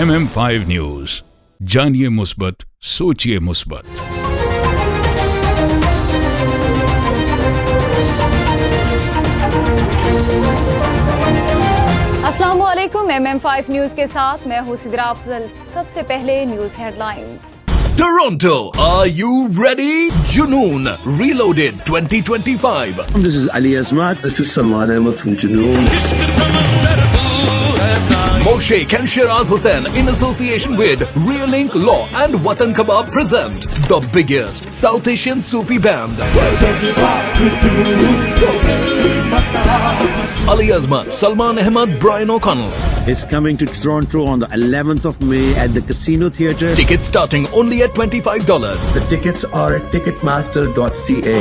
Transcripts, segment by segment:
MM5 news, जानिए मुस्बत, सोचिए मुस्बत। अस्सलामुअलैकुम, MM5 न्यूज के साथ मैं हूं सिद्रा अफजल। सबसे पहले news headlines. Toronto, are you ready? Junoon Reloaded 2025. This is Ali Azmat. This is Salman Ahmed from Junoon. Moshaik and Shiraz Hussain in association with Realink Law and Watan Kebab present the biggest South Asian Sufi band. Ali Azmat, Salman Ahmed, Brian O'Connell. Is coming to Toronto on the 11th of May at the Casino Theatre. Tickets starting only at $25. The tickets are at ticketmaster.ca.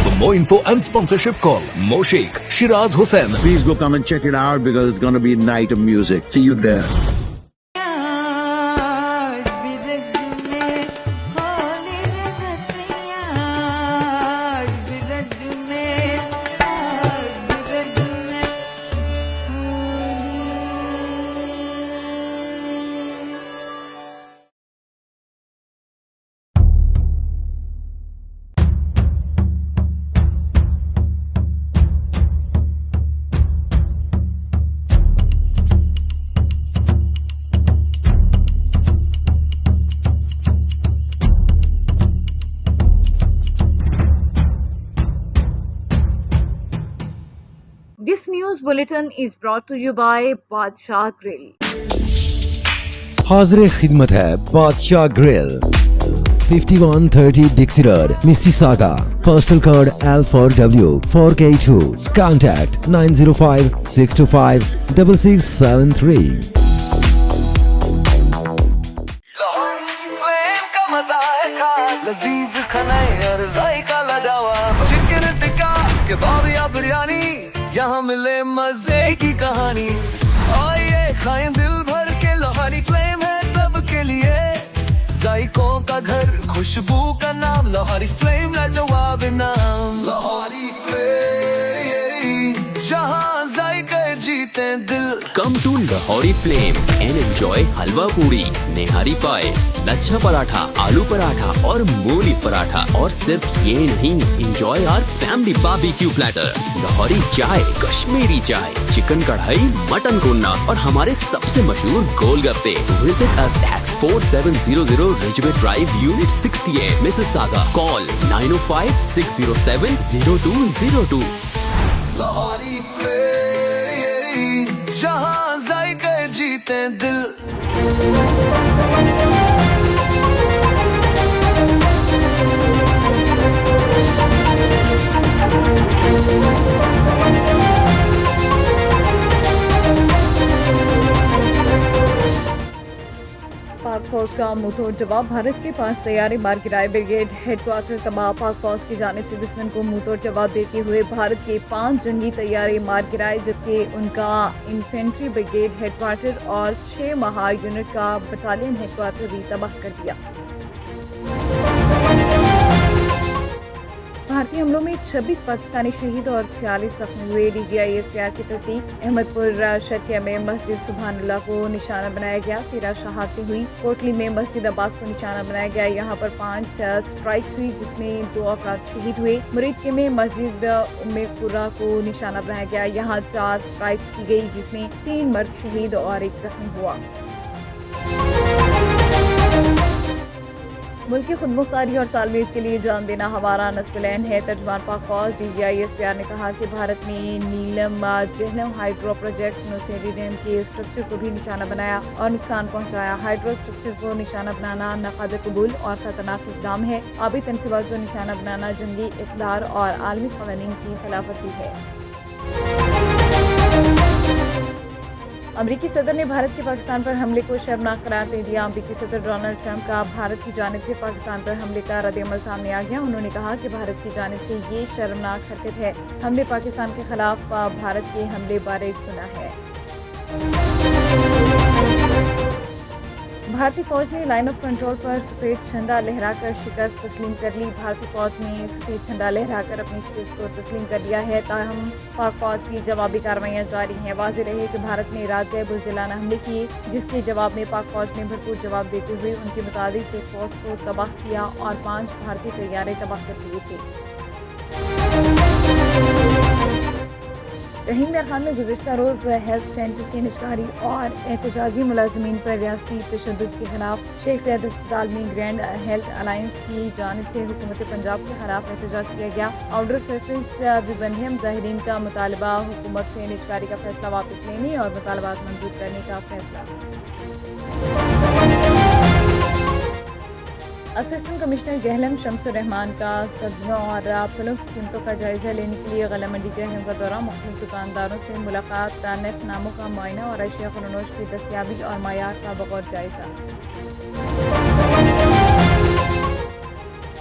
For more info and sponsorship, call Moshaik, Shiraz Hussain. Please go come and check it out because it's going to be a night of music. See you there. This news bulletin is brought to you by Badshah Grill. हाज़िर खिदमत है बादशाह grill, 5130 Dixie Road, Mississauga. Postal code L4W 4K2. Contact 905-625-6673. यहाँ मिले मजे की कहानी, आइए खाएं दिल भर के। लोहारी फ्लेम है सबके लिए, जायकों का घर, खुशबू का नाम। लोहारी फ्लेम लाजवाब नाम। लोहारी फ्लेम, जहाँ जायके जीते दिल। Come to Lahori Flame and enjoy हलवा पूरी, नेहारी पाए, लच्छा पराठा, आलू पराठा और मूली पराठा। और सिर्फ ये नहीं, enjoy our family barbecue platter, Lahori चाय, कश्मीरी चाय, चिकन कढ़ाई, मटन कोन्ना और हमारे सबसे मशहूर गोलगप्पे। Visit us at 4700 Ridgeway Drive, Unit 68, Mississauga. Call 905-607-0202. Lahori flame, जहाँ जायके जीते दिल। पाक फौज का मुंहतोड़ जवाब, भारत के 5 तैयारे मार गिराए। ब्रिगेड हेडक्वार्टर तबाह, पाक फौज की जानिब से दुश्मन को मुंहतोड़ जवाब देते हुए भारत के 5 जंगी तैयारे मार गिराए, जबकि उनका इन्फेंट्री ब्रिगेड हेडक्वार्टर और 6 महार यूनिट का बटालियन हेडक्वार्टर भी तबाह कर दिया। भारतीय हमलों में 26 पाकिस्तानी शहीद और 46 जख्मी हुए। DGISPR की तस्दीक, अहमदपुर शर्किया में मस्जिद सुबहानल्लाह को निशाना बनाया गया। 13 शहादतें हुई। कोटली में मस्जिद अब्बास को निशाना बनाया गया। यहाँ पर 5 स्ट्राइक्स हुई, जिसमें 2 अफराद शहीद हुए। मुरीदके में मस्जिद उम्मे कुरा को निशाना बनाया गया। यहाँ 4 स्ट्राइक्स की गई, जिसमें 3 मर्द शहीद और 1 जख्मी हुआ। मुल्क की खुदमुख्तारी और सालमेद के लिए जान देना हमारा नस्बुल-ऐन है। तर्जुमान पाक फौज DGISPR ने कहा कि भारत ने नीलम जहलम हाइड्रो प्रोजेक्ट नौसेरी डैम के स्ट्रक्चर को भी निशाना बनाया और नुकसान पहुंचाया। हाइड्रो स्ट्रक्चर को निशाना बनाना नाकाबिल कबूल और खतरनाक इक़दाम है। आबी तनसीबात को निशाना बनाना जंगी इक़दार और आलमी क़वानीन की खिलाफ वर्जी है। अमरीकी सदर ने भारत के पाकिस्तान पर हमले को शर्मनाक करार दे दिया। अमरीकी सदर डोनाल्ड ट्रंप का भारत की जानिब से पाकिस्तान पर हमले का रद्द-ए-अमल सामने आ गया। उन्होंने कहा कि भारत की जानिब से ये शर्मनाक हरकत है। हमने पाकिस्तान के खिलाफ भारत के हमले बारे सुना है। بھارتی فوج نے لائن آف کنٹرول پر سفید جھنڈا لہرا کر شکست تسلیم کر لی۔ بھارتی فوج نے سفید جھنڈا لہرا کر اپنی شکست کو تسلیم کر لیا ہے، تاہم پاک فوج کی جوابی کارروائیاں جاری ہیں۔ واضح رہے کہ بھارت نے رات گئے بزدلانہ حملے کیے، جس کے جواب میں پاک فوج نے بھرپور جواب دیتے ہوئے ان کے متعدد چیک پوسٹ کو تباہ کیا اور 5 بھارتی طیارے تباہ کر دیے تھے۔ رحیم یار خان میں گزشتہ روز ہیلتھ سینٹر کی نجکاری اور احتجاجی ملازمین پر ریاستی تشدد کے خلاف شیخ زاید اسپتال میں گرینڈ ہیلتھ الائنس کی جانب سے حکومت پنجاب کے خلاف احتجاج کیا گیا۔ آؤٹڈور سروس وبندھے مظاہرین کا مطالبہ حکومت سے نجکاری کا فیصلہ واپس لینے اور مطالبات منظور کرنے کا فیصلہ۔ اسسٹنٹ کمشنر جہلم شمس الرحمان کا سبزیوں اور پھلوں کی قیمتوں کا جائزہ لینے کے لیے غلہ منڈی جہلم کا دورہ، مختلف دکانداروں سے ملاقات، نرخ ناموں کا معائنہ اور اشیاء فروخت کی دستیابی اور معیار کا بغور جائزہ۔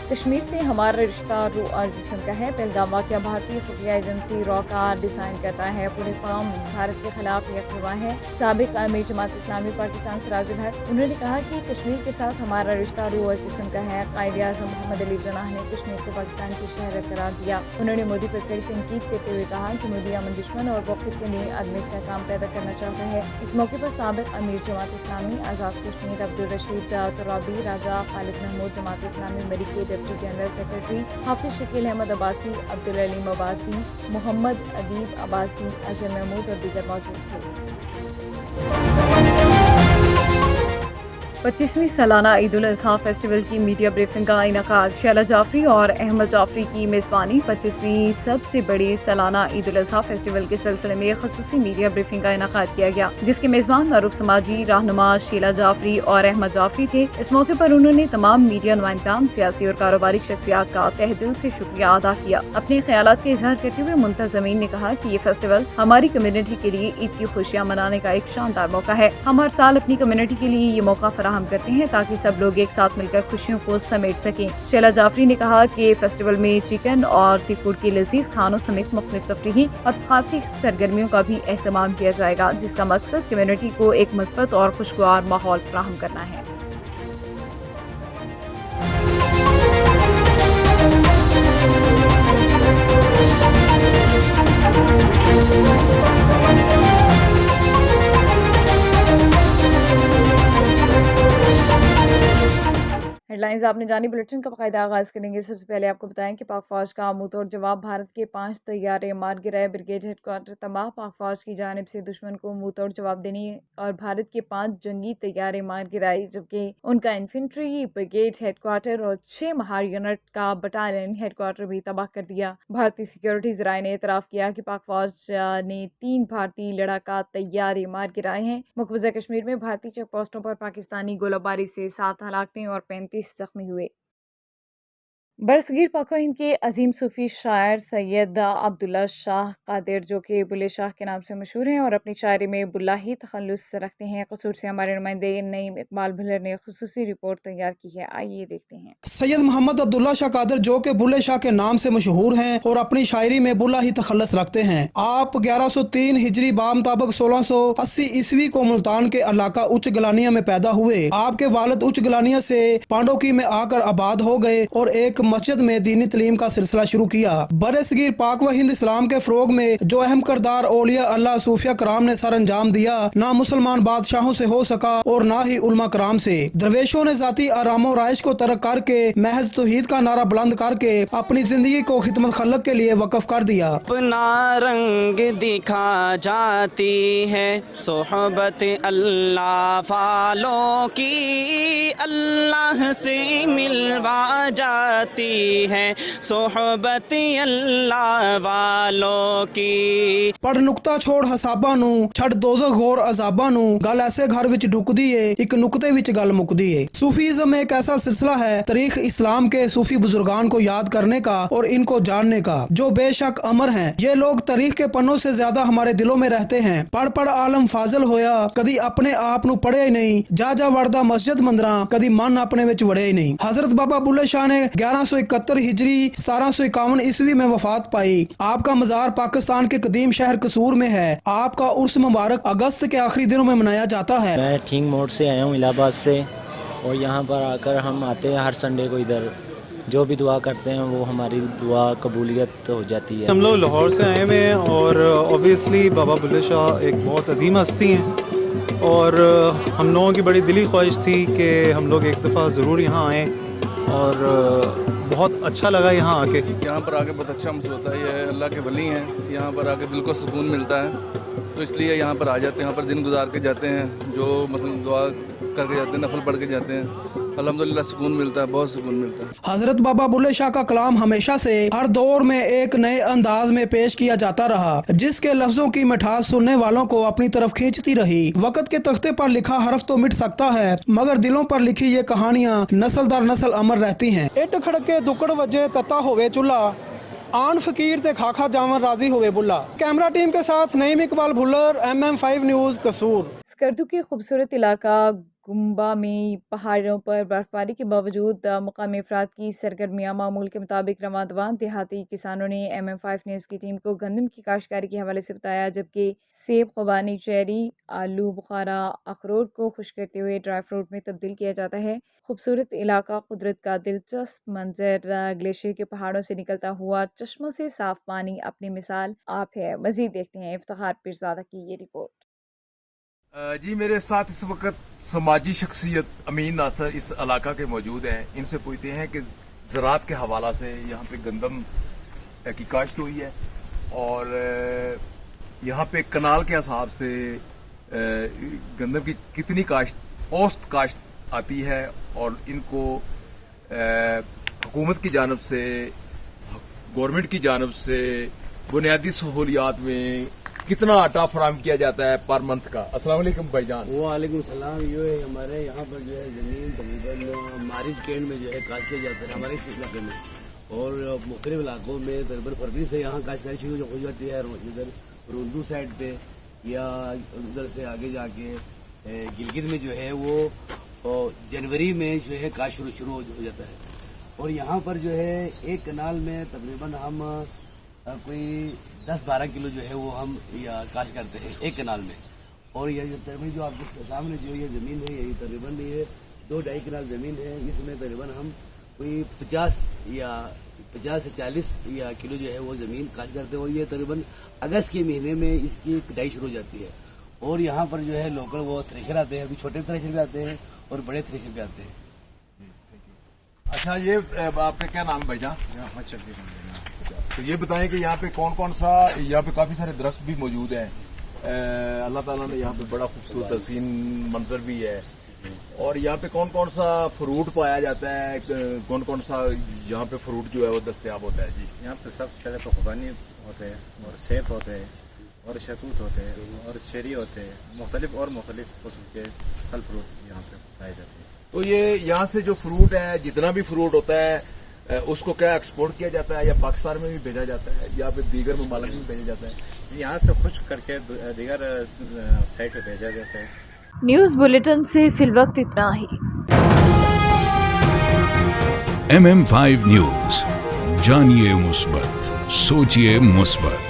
کشمیر سے ہمارا رشتہ روح اور جسم کا ہے۔ پہلگام واقعہ بھارتی خفیہ ایجنسی را کا ڈیزائن کرتا ہے۔ پورے قوم بھارت کے خلاف یکجہت ہے۔ سابق امیر جماعت اسلامی پاکستان سراج الحق، انہوں نے کہا کہ کشمیر کے ساتھ ہمارا رشتہ روح اور جسم کا ہے۔ قائد اعظم محمد علی جناح نے کشمیر کو پاکستان کی شہر قرار دیا۔ انہوں نے مودی پر کڑی تنقید کرتے ہوئے کہا کہ مودی امن دشمن اور وقت کے لیے عدم استحکام پیدا کرنا چاہتا ہے۔ اس موقع پر سابق امیر جماعت اسلامی آزاد کشمیر عبدالرشید ترابی، راجہ خالد محمود جماعت اسلامی مری کے ڈپٹی جنرل سیکرٹری، حافظ شکیل احمد عباسی، عبدالعلیم عباسی، محمد ادیب عباسی، اظہر محمود اور دیگر موجود تھے۔ 25ویں سالانہ عید الاضحیٰ فیسٹیول کی میڈیا بریفنگ کا انعقاد، شیلا جعفری اور احمد جعفری کی میزبانی۔ 25ویں سب سے بڑی سالانہ عید الاضحیٰ فیسٹیول کے سلسلے میں خصوصی میڈیا بریفنگ کا انعقاد کیا گیا، جس کے میزبان معروف سماجی رہنما شیلا جعفری اور احمد جعفری تھے۔ اس موقع پر انہوں نے تمام میڈیا نمائندگان، سیاسی اور کاروباری شخصیات کا تہ دل سے شکریہ ادا کیا۔ اپنے خیالات کا اظہار کرتے ہوئے منتظمین نے کہا کہ یہ فیسٹیول ہماری کمیونٹی کے لیے عید کی خوشیاں منانے کا ایک شاندار موقع ہے۔ ہم ہر سال اپنی کمیونٹی کے لیے یہ موقع فراہم کرتے ہیں تاکہ سب لوگ ایک ساتھ مل کر خوشیوں کو سمیٹ سکیں۔ شیلا جعفری نے کہا کہ فیسٹیول میں چکن اور سی فوڈ کے لذیذ کھانوں سمیت مختلف تفریحی اور ثقافتی سرگرمیوں کا بھی اہتمام کیا جائے گا، جس کا مقصد کمیونٹی کو ایک مثبت اور خوشگوار ماحول فراہم کرنا ہے۔ ہیڈ لائنز آپ نے جانی، بلیٹن کا باقاعدہ آغاز کریں گے۔ سب سے پہلے آپ کو بتائیں کہ پاک فوج کا منہ توڑ جواب، بھارت کے 5 طیارے مار گرائے، بریگیڈ ہیڈ کوارٹر تباہ۔ پاک فوج کی جانب سے دشمن کو منہ توڑ جواب دینے اور بھارت کے 5 جنگی طیارے مار گرائے، جبکہ ان کا انفینٹری بریگیڈ ہیڈ کوارٹر اور 6 مہار یونٹ کا بٹالین ہیڈ کوارٹر بھی تباہ کر دیا۔ بھارتی سیکیورٹی ذرائع نے اعتراف کیا کہ پاک فوج نے 3 بھارتی لڑاکا طیارے مار گرائے ہیں۔ مقبوضہ کشمیر میں بھارتی چیک پوسٹوں پر پاکستانی گولہ باری سے 7 ہلاکتیں اور 35 زخمی ہوئے۔ برصغیر پاک و ہند کے عظیم صوفی شاعر سید عبداللہ شاہ قادر، جو کہ بلے شاہ کے نام سے مشہور ہیں اور اپنی شاعری میں بلاہی تخلص رکھتے ہیں، قصور سے ہمارے نمائندے نعیم اقبال بھلر نے خصوصی رپورٹ تیار کی ہے، آئیے دیکھتے ہیں۔ سید محمد عبداللہ شاہ قادر، جو کہ بلے شاہ کے نام سے مشہور ہیں اور اپنی شاعری میں بلاہی تخلص رکھتے ہیں، آپ 1103 ہجری بامطابق 1680 عیسوی کو ملتان کے علاقہ اچ گلانیہ میں پیدا ہوئے۔ آپ کے والد اچ گلانیہ سے پانڈوکی میں آ کر آباد ہو گئے اور ایک مسجد میں دینی تعلیم کا سلسلہ شروع کیا۔ برصغیر پاک و ہند اسلام کے فروغ میں جو اہم کردار اولیاء اللہ صوفیہ کرام نے سر انجام دیا، نہ مسلمان بادشاہوں سے ہو سکا اور نہ ہی علماء کرام سے۔ درویشوں نے ذاتی آرام و رائش کو ترک کر کے محض توحید کا نعرہ بلند کر کے اپنی زندگی کو خدمت خلق کے لیے وقف کر دیا۔ اپنا رنگ دکھا جاتی ہے صحبت اللہ والوں کی، اللہ سے ملوا جاتی ہے صحبت اللہ والوں کی۔ پڑھ نقطہ چھوڑ حساباں نو، چھڑ دوزخ غور عذاباں نو، گل ایسے گھر وچ ڈکدی ہے، ایک نقطے وچ گل مکدی ہے۔ صوفیزم ایک ایسا سلسلہ ہے تاریخ اسلام کے صوفی بزرگان کو یاد کرنے کا اور ان کو جاننے کا، جو بے شک امر ہیں۔ یہ لوگ تاریخ کے پنوں سے زیادہ ہمارے دلوں میں رہتے ہیں۔ پڑھ پڑھ عالم فاضل ہویا، کدی اپنے آپ نو پڑھے ہی نہیں، جا جا وڑدا مسجد مندراں، کدی من اپنے وچ وڑے ہی نہیں۔ حضرت بابا بلے شاہ نے 11 1171 हिजरी 1751 ईस्वी में वफात पाई। आपका मज़ार पाकिस्तान के कदीम शहर कसूर में है। आपका उर्स मुबारक अगस्त के आखिरी दिनों में मनाया जाता है। मैं ठिंग मोड़ से आया हूँ इलाहाबाद से, और यहाँ पर आकर हम आते हैं हर संडे को। इधर जो भी दुआ करते हैं वो हमारी दुआ कबूलियत हो जाती है। हम लोग लाहौर से आए हुए हैं और ऑब्वियसली बाबा बुल्ले शाह एक बहुत अजीम हस्ती हैं, और हम लोगों की बड़ी दिली ख्वाहिश थी कि हम लोग एक दफ़ा ज़रूर यहाँ आएँ, और बहुत अच्छा लगा यहाँ आके। यहाँ पर आके बहुत अच्छा महसूस होता है। ये अल्लाह के वली हैं, यहाँ पर आके दिल को सुकून मिलता है, तो इसलिए यहाँ पर आ जाते हैं। यहाँ पर दिन गुजार के जाते हैं, जो मतलब दुआ करके जाते हैं, नफल पढ़ के जाते हैं। अल्हम्दुलिल्लाह सुकून मिलता है, बहुत सुकून मिलता है। हजरत बाबा बुल्ले शाह का कलाम हमेशा से हर दौर में एक नए अंदाज में पेश किया जाता रहा, जिसके लफ्जों की मिठास सुनने वालों को अपनी तरफ खींचती रही। वक्त के तख्ते पर लिखा हरफ तो मिट सकता है, मगर दिलों पर लिखी ये कहानियाँ नस्ल दर नस्ल अमर रहती हैं। इट खड़के दुकड़ वजे तता होवे चूल्हा, आन फकीर ते खाखा जावन राजी होवे बुल्ला। कैमरा टीम के साथ नईम इकबाल भुल्लर, MM5 न्यूज़ कसूर। स्कर्दू के खूबसूरत इलाका गुम्बा में पहाड़ों पर बर्फबारी के बावजूद मुकामी अफराद की सरगर्मियाँ मामूल के मुताबिक रवां। देहाती किसानों ने MM5 न्यूज़ की टीम को गंदम की काश्तकारी के हवाले से बताया, जबकि सेब, खुबानी, चेरी, आलू बुखारा, अखरोट को खुश करते हुए ड्राई फ्रूट में तब्दील किया जाता है। खूबसूरत इलाका कुदरत का दिलचस्प मंजर, ग्लेशियर के पहाड़ों से निकलता हुआ चश्मों से साफ पानी अपनी मिसाल आप है। मज़ीद देखते हैं इफ्तिखार पीरज़ादा की ये रिपोर्ट। जी, मेरे साथ इस वक्त समाजी शख्सियत अमीन नासर इस इलाका के मौजूद हैं। इनसे पूछते हैं कि ज़राअत के हवाला से यहाँ पे गंदम की काश्त हुई है, और यहाँ पे कनाल के हिसाब से गंदम की कितनी काश्त औसत काश्त आती है, और इनको हुकूमत की जानिब से, गवर्नमेंट की जानिब से बुनियादी सहूलियात में कितना आटा फराहम किया जाता है पर मंथ का। अस्सलाम वालेकुम भाईजान। वालेकुम सलाम। ये है हमारे यहाँ पर जो है ज़मीन तकरीबन मारिज कैंट में जो है काश्त किया जाता है हमारे इस इलाके में, और मुख्तलिफ इलाकों में तकरीबन फरवरी से यहाँ काश्तकारी शुरू हो जाती है। इधर रुंदू साइड पे या उधर से आगे जाके गिलगित में जो है वो जनवरी में जो है काश्त शुरू हो जाता है। और यहाँ पर जो है एक कनाल में तकरीबन हम कोई 10-12 किलो जो है वो हम काश्त करते हैं एक कनाल में। और ये जो आपके सामने जो ये ज़मीन है, यही तकरीबन ये 2-2.5 कनाल ज़मीन है। इसमें तकरीबन हम कोई 50 से 40 किलो जो है वो ज़मीन काश्त करते हैं, और ये तकरीबन अगस्त के महीने में इसकी कटाई शुरू हो जाती है। और यहाँ पर जो है लोकल वो थ्रेशर आते हैं, अभी छोटे थ्रेशर भी आते हैं और बड़े थ्रेशर भी आते हैं। अच्छा, ये आपका क्या नाम है भाईजान? तो ये बताएं कि यहाँ पे कौन कौन सा, यहाँ पे काफी सारे दरख्त भी मौजूद हैं। अल्लाह ताला ने यहाँ पे बड़ा खूबसूरत हसीन मंजर भी है, और यहाँ पे कौन कौन सा फ्रूट पाया जाता है, कौन कौन सा यहाँ पे फ्रूट जो है वो दस्तयाब होता है? जी, यहाँ पे सबसे पहले तो खुबानी होते हैं, और सेब होते हैं, और शहतूत होते हैं, और चेरी होते हैं। मुख्तलिफ किस्म के फल फ्रूट यहाँ पे पाए जाते हैं। तो ये यहाँ से जो फ्रूट है, जितना भी फ्रूट होता है, उसको क्या एक्सपोर्ट किया जाता है, या पाकिस्तान में भी भेजा जाता है, या फिर दीगर ममालिक में भेजा जाता है? यहाँ से खुश्क करके दीगर साइट पे भेजा जाता है। न्यूज़ बुलेटिन से फिलवक्त इतना ही। MM5 न्यूज़, जानिए मुस्बत, सोचिए मुस्बत।